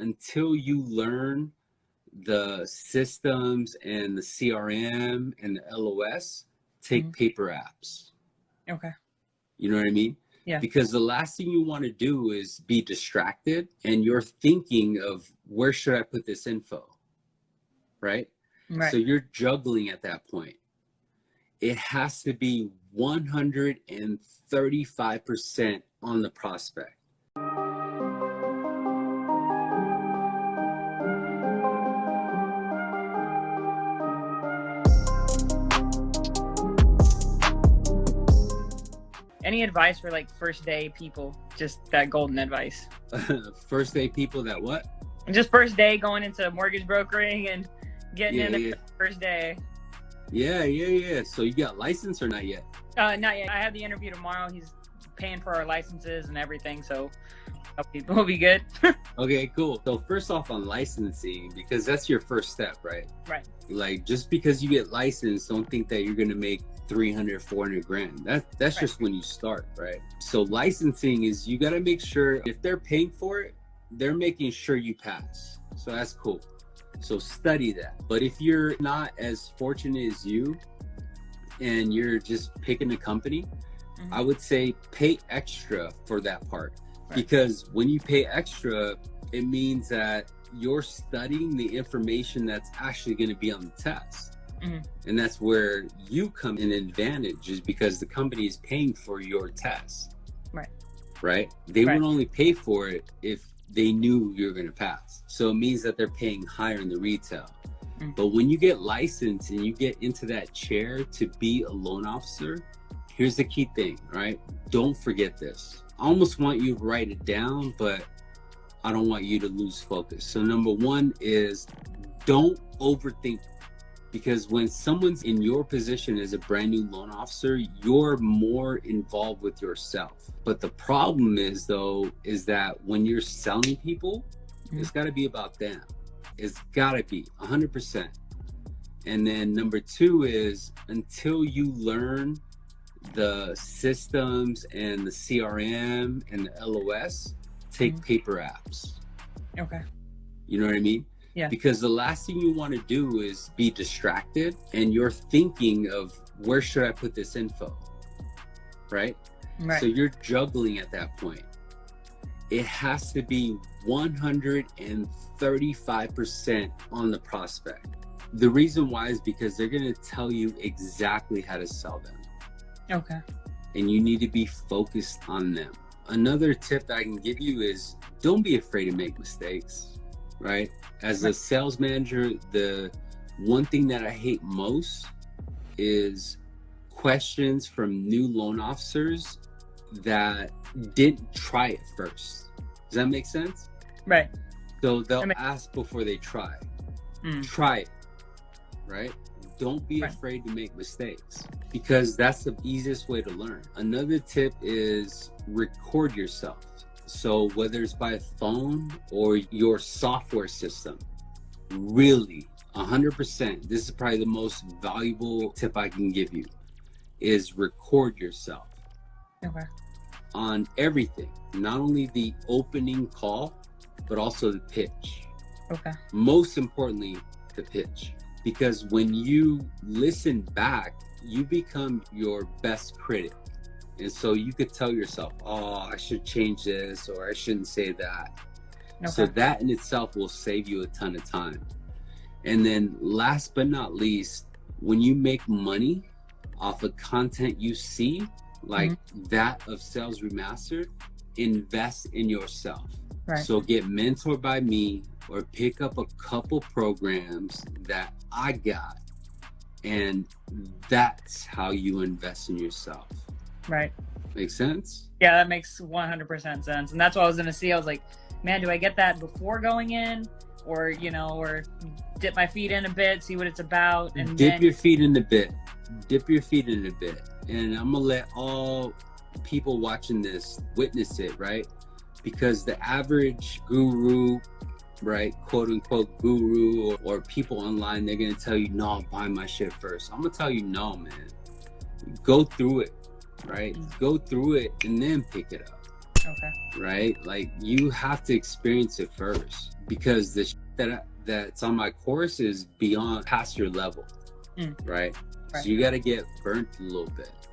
until you learn the systems and the CRM and the LOS, take paper apps. Okay. You know what I mean? Yeah. Because the last thing you want to do is be distracted and you're thinking of where should I put this info, right? So you're juggling at that point. It has to be 135% on the prospect. Any advice for like first day people? Just that golden advice. First day people that what? Just first day going into mortgage brokering and getting in the first day. Yeah. So you got license or not yet? Not yet. I have the interview tomorrow. He's paying for our licenses and everything, so we'll be good. Okay, cool. So first off on licensing, because that's your first step, right? Right. Like just because you get licensed, don't think that you're gonna make 300, 400 grand. That's just when you start, right? So licensing is, you got to make sure if they're paying for it, they're making sure you pass. So that's cool. So study that. But if you're not as fortunate as you and you're just picking a company, I would say pay extra for that part. Because when you pay extra, it means that you're studying the information that's actually going to be on the test. And that's where you come in advantage, is because the company is paying for your test. Right? They would only pay for it if they knew you were going to pass. So it means that they're paying higher in the retail. But when you get licensed and you get into that chair to be a loan officer, here's the key thing, right? Don't forget this. I almost want you to write it down, but I don't want you to lose focus. So number one is don't overthink. Because when someone's in your position as a brand new loan officer, you're more involved with yourself. But the problem is that when you're selling people, it's got to be about them. It's got to be 100%. And then number two is, until you learn the systems and the CRM and the LOS, take paper apps. Okay. You know what I mean? Yeah. Because the last thing you want to do is be distracted and you're thinking of where should I put this info, right? So you're juggling at that point. It has to be 135% on the prospect. The reason why is because they're going to tell you exactly how to sell them. Okay. And you need to be focused on them. Another tip that I can give you is don't be afraid to make mistakes. Right? As a sales manager, the one thing that I hate most is questions from new loan officers that didn't try it first. Does that make sense? Right. So they'll ask before they try. Try it, right? Don't be afraid to make mistakes, because that's the easiest way to learn. Another tip is record yourself. So whether it's by phone or your software system, really 100%, this is probably the most valuable tip I can give you, is record yourself. Okay. On everything, not only the opening call, but also the pitch. Okay. Most importantly, the pitch. Because when you listen back, you become your best critic. And so you could tell yourself, oh, I should change this, or I shouldn't say that. Okay. So that in itself will save you a ton of time. And then last but not least, when you make money off of content you see, like that of Sales Remastered, invest in yourself. Right. So get mentored by me, or pick up a couple programs that I got. And that's how you invest in yourself. Right. Makes sense? Yeah, that makes 100% sense. And that's what I was going to see. I was like, man, do I get that before going in, or, or dip my feet in a bit, see what it's about? And dip your feet in a bit. Dip your feet in a bit. And I'm going to let all people watching this witness it, right? Because the average guru, right, quote unquote guru, or people online, they're going to tell you, no, buy my shit first. I'm going to tell you, no, man. Go through it. Right? Go through it and then pick it up. Okay. Right? Like, you have to experience it first. because the that's on my course is beyond past your level, right? Right. So you got to get burnt a little bit.